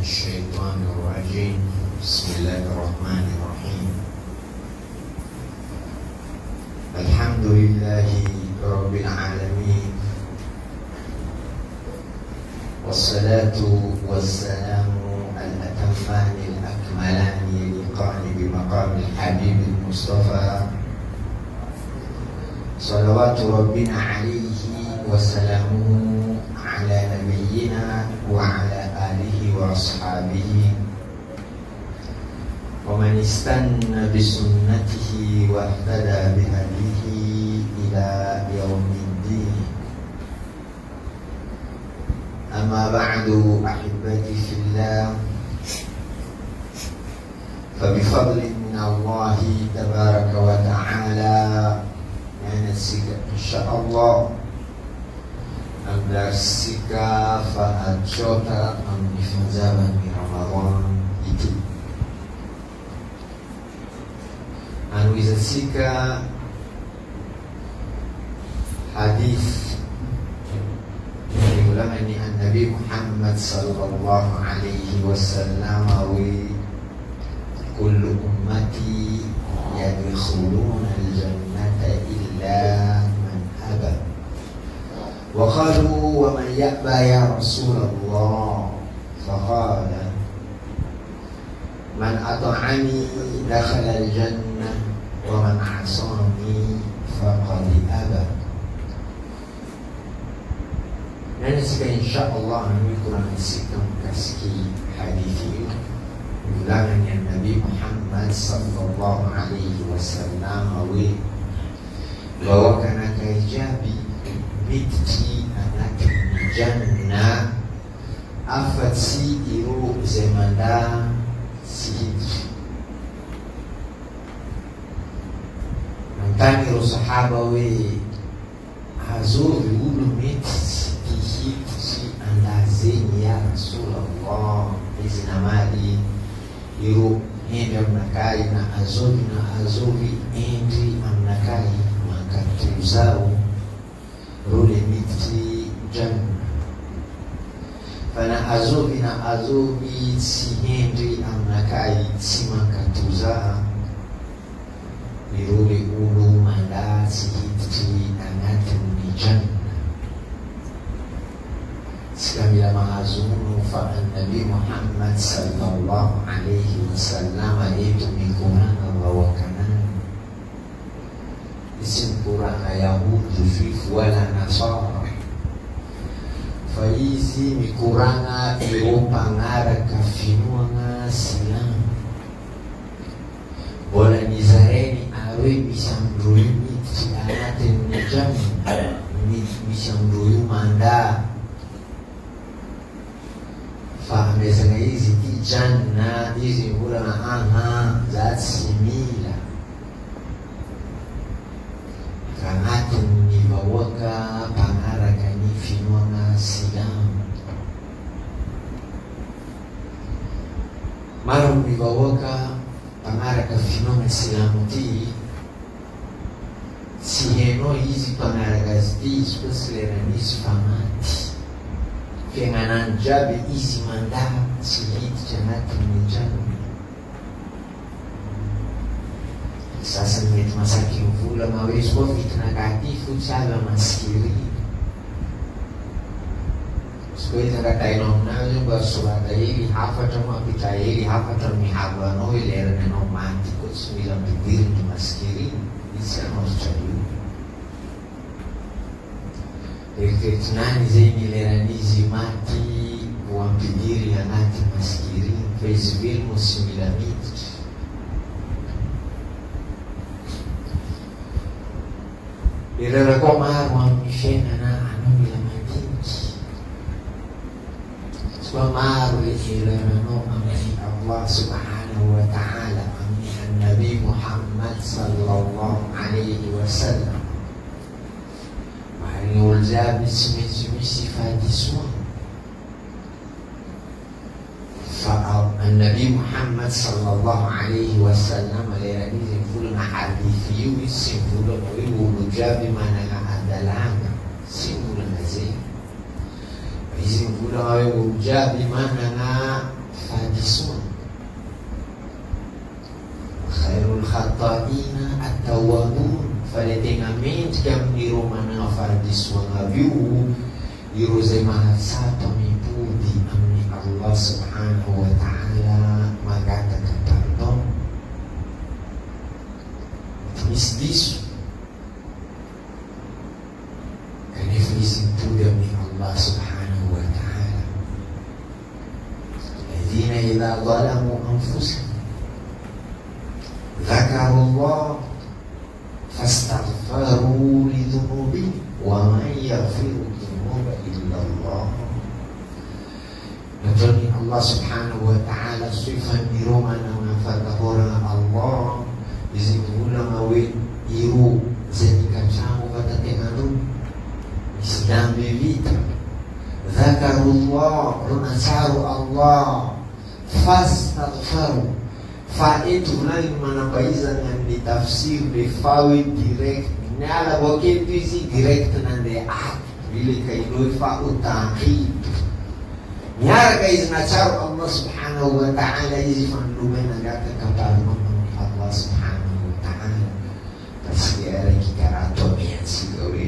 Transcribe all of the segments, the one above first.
الشيطان الرجيم. بسم الله الرحمن الرحيم. الحمد لله رب العالمين، والصلاة والسلام الأتمان الأكملان يليقان بمقام الحبيب المصطفى صلوات ربنا عليه وسلامه على نبينا وعلى آله وأصحابه ومن استنى بسنته واهتدى بهديه إلى يوم الدين. أما بعد أحبتي في الله، فبفضل من الله تبارك وتعالى إن شاء الله amdarsika fahadshota amnifunza ni Ramadhan itu anwizasika hadis dari ulama ni Nabi Muhammad sallallahu alaihi wasallam awi kullu ummati yadkhuluna al-jannata illa man aba. وقالوا ومن يأبى يا رسول الله؟ فقال من أطعني دخل الجنة ومن عصاني فقد أبى. Dan insyaallah kami kurang sikam kasih hadis ini ulangan yang Nabi Muhammad sallallahu alaihi wasallam awi bahwa kana kaijabi biti anak jannah afat si iru zemanda sihid antani sahaba we azuri ulu miti sihid si andazeni ya Rasulullah izinamali iru hende amnakai na azuri endi amnakai makatuzao rule miti janna fana azubi na azubi sihendi amnakai simakatuza irule ulu manda sihiti angatin ni janna. Sekamila mahazunu fa Nabi Muhammad sallallahu alaihi wasallam itu mikuranga wawakanan isim kurang Yahudi fifu wala Nasara faizi mikuranga Eropa ngara kafinuanga silam bola nizareni awe bisa mdruimi tianate mnejami bisa mdruyu manda fahamezanga hizi kijana hizi hula na za simila kangatin nibawaka pangaraka ni finwanga silamu maru nibawaka pangaraka finwanga silamu ti siheno hizi pangaraka ziti spesialera nisi famati kenganan jabi hizi manda sihiti janati nijamu. Sasa nimetumasaki mvula mawezi kwa vitakatifu sala maskiri sikuita kataino mnayo basubata hili hafa tamu apita hili hafa tamu haba no ilera neno manti kusumila mbibiri ni maskiri isa nostayu eketunani zenye ilera nizi mati wampibiri ya nati maskiri fezivili musimila miti ilera kwa maru amishena na anumila madinki swa maru ilera no amini Allah subhanahu wa ta'ala amini Nabi Muhammad sallallahu alaihi wasallam wani ulzabi simisi fadiswa النبي محمد صلى الله عليه وسلم لرئيس فلنا حديثي ويسفل ويقول بمعنى أدلعنا سيقول نزيه ويسفل ويقول بمعنى Iruzema sata mipudi amni Allah subhanahu wa ta'ala magata ka pardon. Is this kaniflisin pudi amni Allah subhanahu wa ta'ala alladhina idha zalamu anfusahum ذكروا الله فاستغفروا لذنوبهم ومن يغفر الذنوب إلا الله. Jadi Allah subhanahu wa ta'ala sifat diroma na mafadahora Allah izikula mawe iru zenika changu katatenganu Islam bevita Zakarullah runasaru Allah fastaghfaru itu nani manapaiza ngandi tafsir befawi direct nala boke pisi direct nande vile kailoi fa utaqib nyara kaizna charo Allah subhanahu wa ta'ala izi fanlumena gata kaparu Allah subhanahu wa ta'ala tasiyara kikarato miansi gawe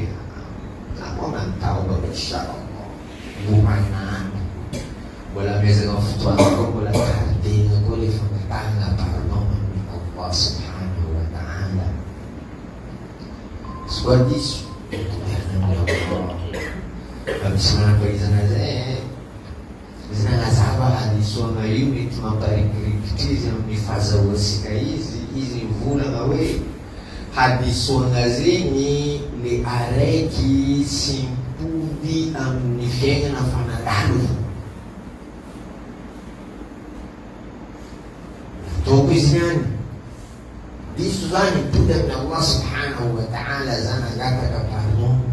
namo nantau baru insyaallah bumana wala meza ngofutwa wala tahdi ngoli fangatanga permohonan Allah subhanahu wa ta'ala. Sebab itu habis mana paizan aja zina nasaba hadisu na unit mabarikirikizi mnifaza wasika hizi mvula ngawe hadisu ngazini li areki simpudi amnifenga na fanadalu Topizan disuzani tuda min Allah subhanahu wa ta'ala zana gata ka pardon.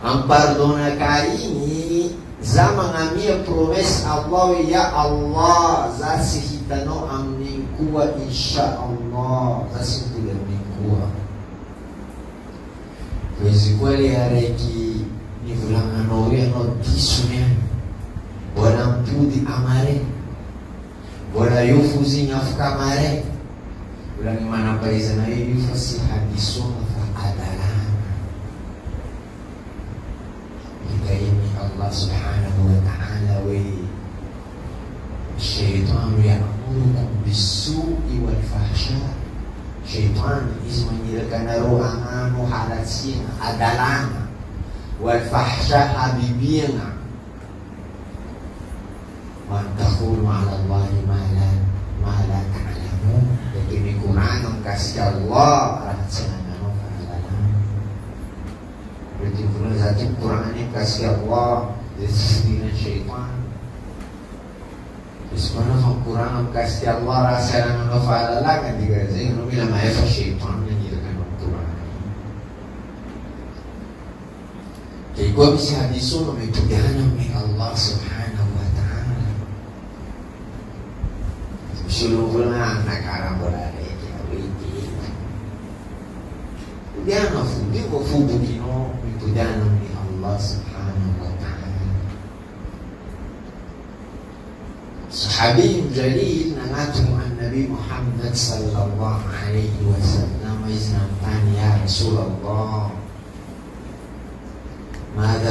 Ang pardona kaini zama ngamia promes Allah ya Allah zasi hitano amnin kuwa insya Allah zasi tuda min kuwa. Kwezi kweli hareki ni vulangano no disunya wala mpudi amare wala yufuzi nyafka mare ulangi mana paiza na yufasi hadisuna fa adalana ini Allah subhanahu wa ta'ala wa syaitan ya'murukum bis-su'i wal fahsya. Syaitan ismanyilkan ru'anganu halatsina adalana wal fahsya habibina wa taqulu 'ala Allahi ma la ta'lamun. Jadi Quran kasih Allah rahasianya berarti Quran zati Quran ini kasih Allah disini syaitan. Bismillah Quran kasih Allah rahasianya Allah kan digaji no bila mai fa syaitan ni dengan Quran. Jadi gua bisa disuruh metodenya Allah subhanahu wa ta'ala. Suluhulna nakara bolare kita witi. Udiana fundi ko fubu kino metodenya Allah subhanahu wa ta'ala. Sahabi jalil nangatu an-Nabi Muhammad sallallahu alaihi wasallam iznan ya Rasulullah. ماذا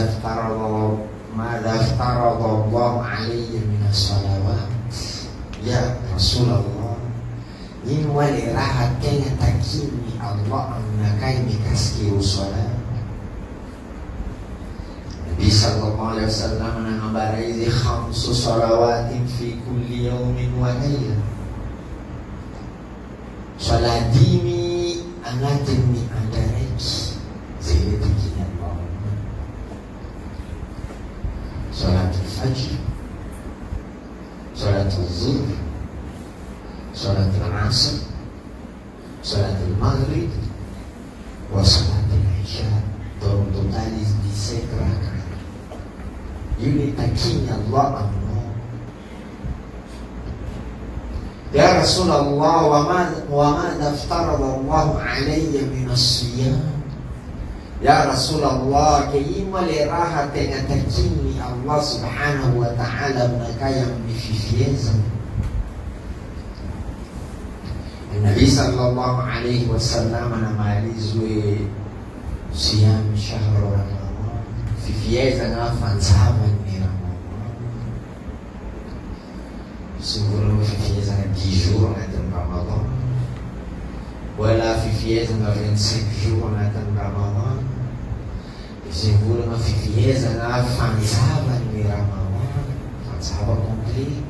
افترض الله علي من الصلوات يا رسول الله إن ولي راحت كان تكيني الله أنك يمكسكي صلاة النبي صلى الله عليه وسلم نغبريز 5 صلوات في كل يوم وليلة صلاة ديني أناتني أندرك زيدتك الله صلاة الفجر صلاة الظهر صلاة العصر صلاة المغرب وصلاة العشاء total di sekraka yuli takinya Allah anhu ya Rasulullah wa ma aftarada Allah alayya min as-siyam. Ya Rasulullah kayima li raha tena takini Allah subhanahu wa ta'ala mnakaya mnififieza. Nabi sallallahu alayhi wasallam anamalizwe siyam shahr Ramadan fifiezana fanjavan'ny Ramadan. Sy volana fifiezana 10 jours anatin'ny Ramadan, wala fifiezana 25 jours anatin'ny Ramadan. Sy volana fifiezana fanjavan'ny Ramadan, fanjava complet.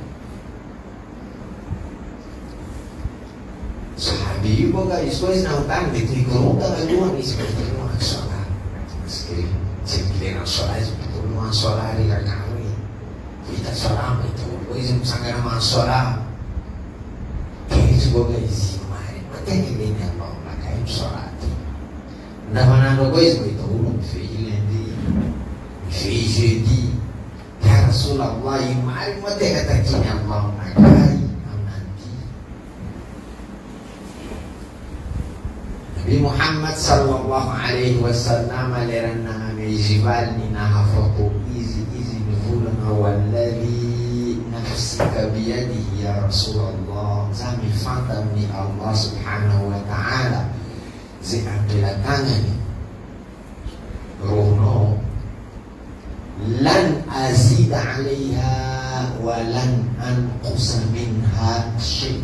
Sahabi io boka izy koa izy nahotany mety mikorontana alohan izy mpitolohan'ny sola. Tsy milerany sola izy mpitolohan'ny sola riragano hoe vita sola mitolo izy misangana man'ny sola. Izy boka izy mary matena ileny Allah nakay sola ty. Andavanandro koa izy mahita olo mifehy lundi, mifehy jeudi. Ya Rasulullah io mary matena takiny Allah nakay. Nabi Muhammad sallallahu alaihi wasallam alerana ngejibal ni nahafaku izi nivulana walladhi nafsika biyadihi ya Rasulullah, zami fanta ni Allah subhanahu wa ta'ala ziambil tangan ruhno lan azid alaiha wa lan anqusa minha shay.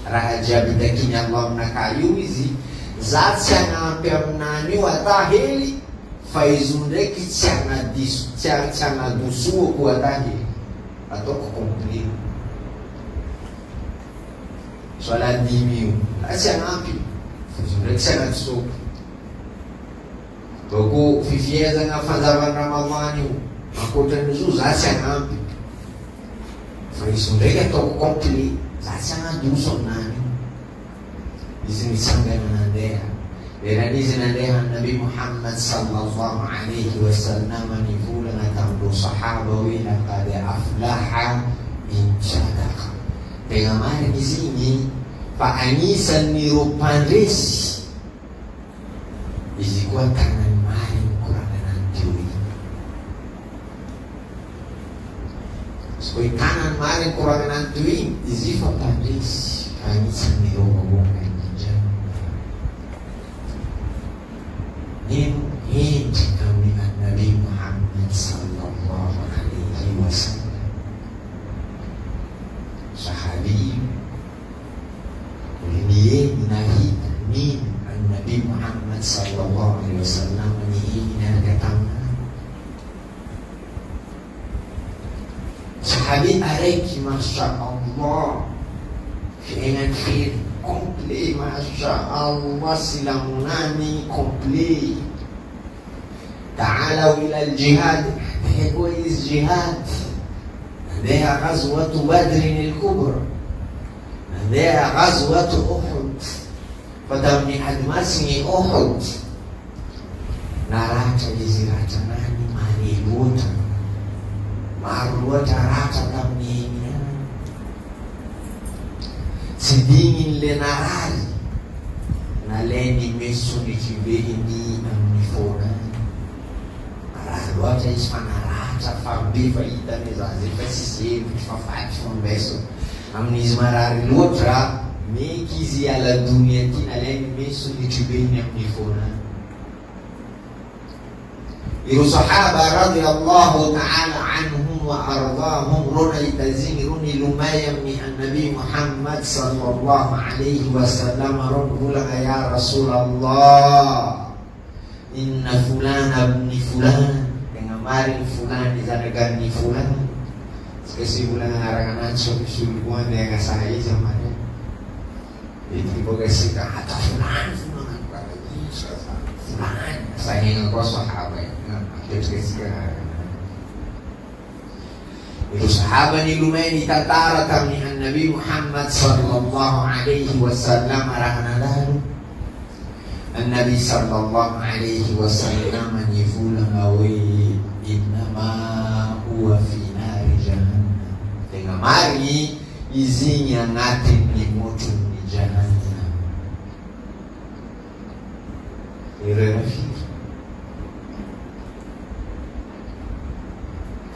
Raja bidakini Allah nakayu izi zaty tsy hanampy aminany io ata hely, fa izy ndraiky tsy hanadosoako ata hely, ataoko complet. Sola 10 io tsy hanampy, fa izy ndraiky tsy hanadosoako. Bako fifiezana fanjavan'ny Ramadan io ankoatran'izo za tsy hanampy, fa izy ndraiky ataoko complet, za tsy hanadoso aminany. Izy mitsangana nandeha leran'izy nandeha Nabi Muhammad sallallahu alaihi wasallam nivolana tamin'ireo sahaba hoe laqad aflaha in sadaqa. Tegna marina izy igny fa anisan'ireo mpandresy izy koa tanany marina koranana teo igny. Izy koa tanany marina koranana teo igny izy fa mpandresy anisan'ireo mamonga. Ini kami Nabi Muhammad sallallahu alaihi wasallam. Sahabi ini minahid min Nabi Muhammad sallallahu alaihi wasallam ini datang. Sahabi areki masya Allah dengan fir complet, masya Allah silamunani complet. Ta'alaw ila al-jihad, هو الجهاد. هذه غزوة بدر الكبرى، هذه غزوة أحد. فتمني admasni Uhud narata jizirata nani mariluota maruota rata tamni sidingin le narari na leni mesu ni kibeni amnifona maruota ispanarata fambi faida mezazi fasisi fafati fambeso amniz marari luotra mekizi ala dunia tina leni mesu ni kibeni amnifona. Iru sahaba radhiyallahu ta'ala anhum wa ardahum runa itazini runi lumayam ni Nabi Muhammad sallallahu alaihi wasallam runa ya Rasulullah inna fulana ibni fulan dengan maring fulan di zanagan ni fulan sekesi bulan ngarangan subuhan dia ngasai zamannya itu bogasi ka hata fulan fulan saya ingin kau sahabat itu sahabat ni lumayan ditatara kami Nabi Muhammad sallallahu alaihi wasallam rahanalahu Nabi sallallahu alaihi wasallam yifula ngawi innama huwa fi nari jahannam dengan mari izinya ngatin ni moto ni jahannam irafiki.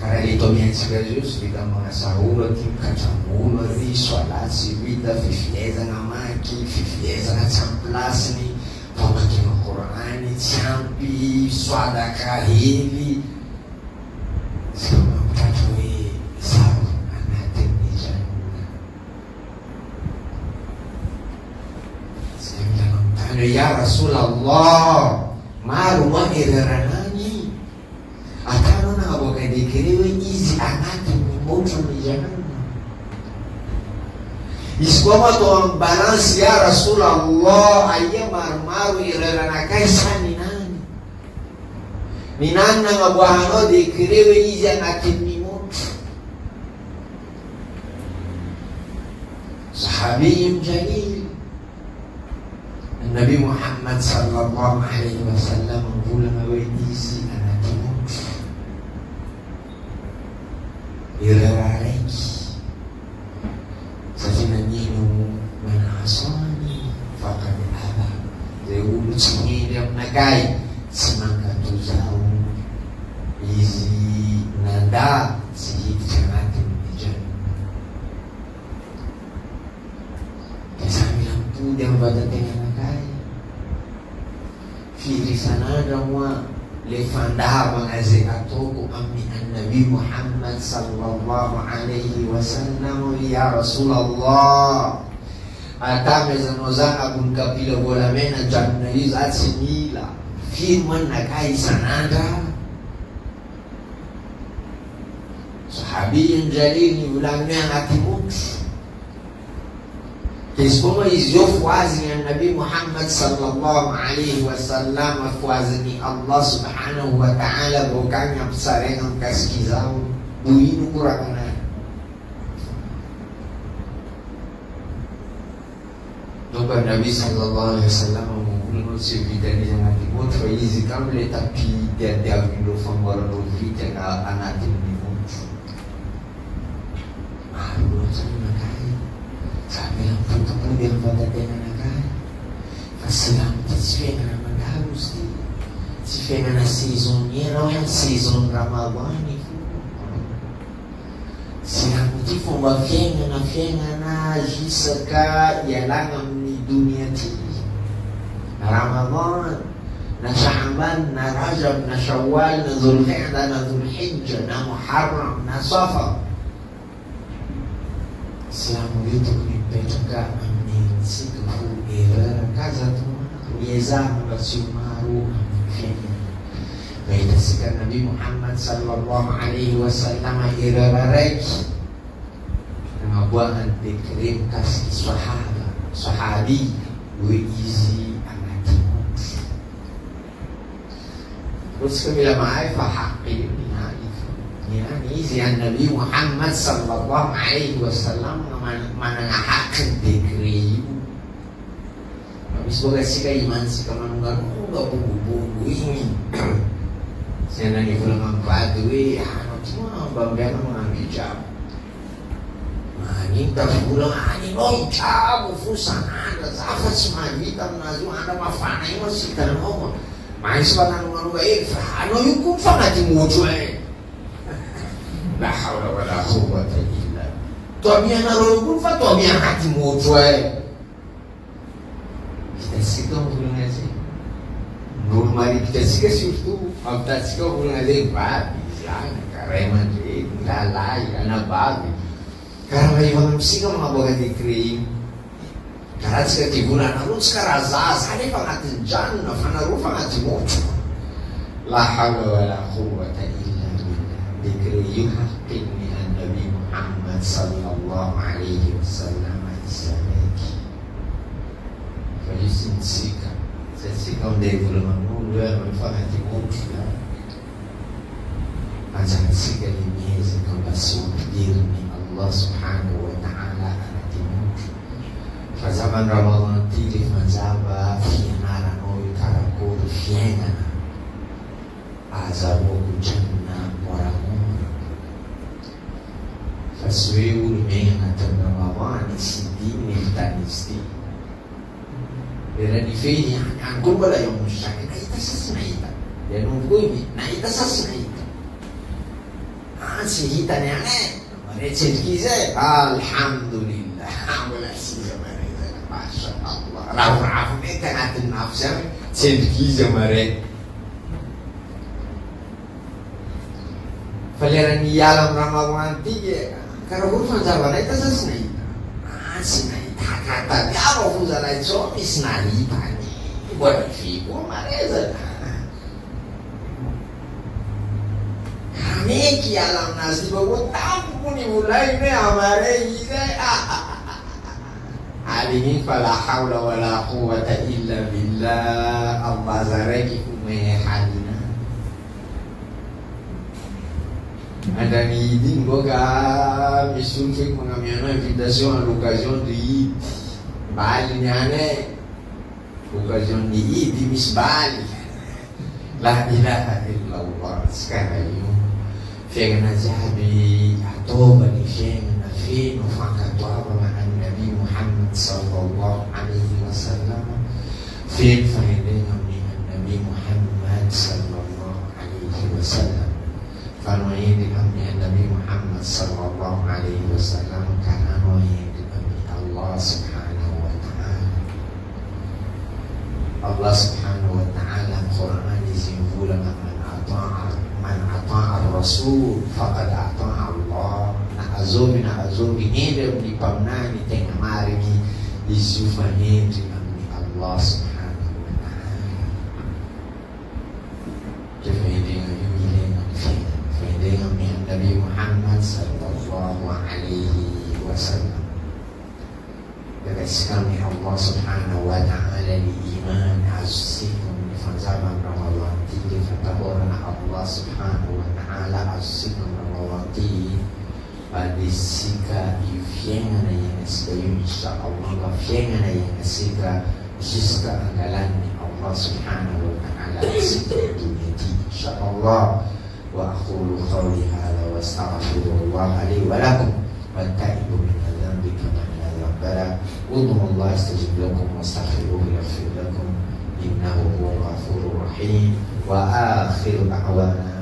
Karena itu yang serius kita mengasahul tim kacamula di sholat si kita fifieza ngamaki fifieza ngacamplas ni pamakin Qur'ani champi swada kahili sama mtatwe sawa anatemija sema ya Rasulullah maru mahiranani atano na aboka dikiriwe izi anati moto ni jahannam iskwama to balance ya Rasulullah ayya maru iraranakai sani nani minanna ngabwano dikiriwe izi anati moto sahabiyun jalil Nabi Muhammad sallallahu alaihi wasallam mvula mawedizi anatimutu irarareki safina nyinu manasani fakad aba zeulu chingine mnagai simanga tuzau izi nanda sihiti chanati mnijani kesamila mpude mbada tengana Firi sanada mwa lefanda mangaze atoko ammi an-Nabi Muhammad sallallahu alaihi wasallam ya Rasulullah atame zanozana kunkapila bola mena janna izatsimila firman nakai sanada sahabiyun jalil ulangnya atimutu Kisoma izyo fuazi ya Nabi Muhammad sallallahu alaihi wasallam fuazi ni Allah subhanahu wa ta'ala bukanya pesarengan kaskizau buinu kurangan Noba Nabi sallallahu alaihi wasallam mengulang sebidang yang atimut faizi kamle tapi dia vindo famora no vita ka anatim ni mutu Aduh sana kai sabi lang pagkapulir pagdating na nagay kasilang tisfenga naman harus di tisfenga na season niya raw yung season Ramadan silang tifong bafenga na jisaka yalangan ni dunia ti na Ramadan na Sha'ban na Rajab na Shawwal na Dhul-Qa'dah na Dhul-Hijjah na Muharram na Safar Islamu yetu kunipetaka siku era kaza tu yezama basiumaru amfanya baita sika Nabi Muhammad sallallahu alaihi wasallam era rareki na bwana dikrim kasi sahabi wizi anatimutu usikabila maarifa haqi Yani izi Nabi Muhammad sallallahu alaihi wasallam manangahakan dikri Habis baga sika iman sika manunggan bubu ini Siya nani pulang ang badwe Ano cuma bambena mengambil jam Maninta pulang ani no jam Ufusan ada Zafat semajita Nazu ada mafana Ima sika noma Mais pa nanungan nga Ano yung kumfa natin mucho La hawla wala quwwata illa Tuamia na roho fa tuamia hati motwe Kita sika mvula ngazi Normali kita sika surtout Abta sika mvula ngazi Babi, zana, kareman lalai, anak babi Karena ibang sika mga baga di krim Karat sika tibulan Arut sika razaz Hali pangatin jan Fanaru pangatin motwe La hawla wala quwwata illa Dikri yuhaqini an-Nabi Muhammad sallallahu alaihi wasallam isameki Fajisin sika Sika unde gula manulu ya manfahati mutla Ajang sika limiezi kamba suhdirni Allah subhanahu wa ta'ala anatimutu Fazaman Ramadan tilif mazaba Fiyanara noy karakuru fiyanana Azaboku jannah Waramu Faswewu lumenya natanda mawani Sidini tanisti Bera difenya Angkul bala yung musyaki Naita sasnaita Dan nungguimi Naita sasnaita Sihita niya Marecet kize Alhamdulillah Wala siya mareza Masya Allah. Rafu-rafu ini kan ada nafsu sendiri sama mereka. Faliran yalam ramawan tiga. Kalau hurufan Jawa itu sesuai. Sinai kata dia apa fuzalai so isnai tani. Buat fiku mareza. Kami kialam nasi bawa tamu ni mulai ni amare ini. Alini fala hawla wala quwwata illa billah. Allah zareki halina. Ada ni din boga misulfik mengambil invitation à l'occasion de Eid. Bali nyane occasion de Eid mis Bali. La ilaha illallah sekarang ini. Fengana jabi atau bani fengana fenu fakatwa dengan Nabi Muhammad sallallahu alaihi wasallam. Fen dengan Nabi Muhammad sallallahu alaihi wasallam. Kalau ini kami Nabi Muhammad sallallahu alaihi wasallam karena ini kami Allah subhanahu wa ta'ala. Allah subhanahu wa ta'ala Quran disimpulan man ata'a Rasul faqad ata'a Allah. Na'azubi ini di pamnani tengah mari disufahnya kami Allah subhanahu wa ta'ala. Dengan Nabi Muhammad sallallahu alaihi wasallam. Berdasarkan Allah subhanahu wa ta'ala di iman azizikum di zaman Ramadan tiga fatahoran Allah subhanahu wa ta'ala azizikum Ramadan tiga pada sika ifiengan yang sebayu insyaAllah ifiengan yang sika jiska anggalan Allah subhanahu wa ta'ala azizikum dunia tiga insyaAllah. وأقول قولي هذا وأستغفر الله لي ولكم والتائب من الذنب كما لا ذنب له وادعوا الله يستجب لكم واستغفروه يغفر لكم إنه هو الغفور الرحيم وآخر دعوانا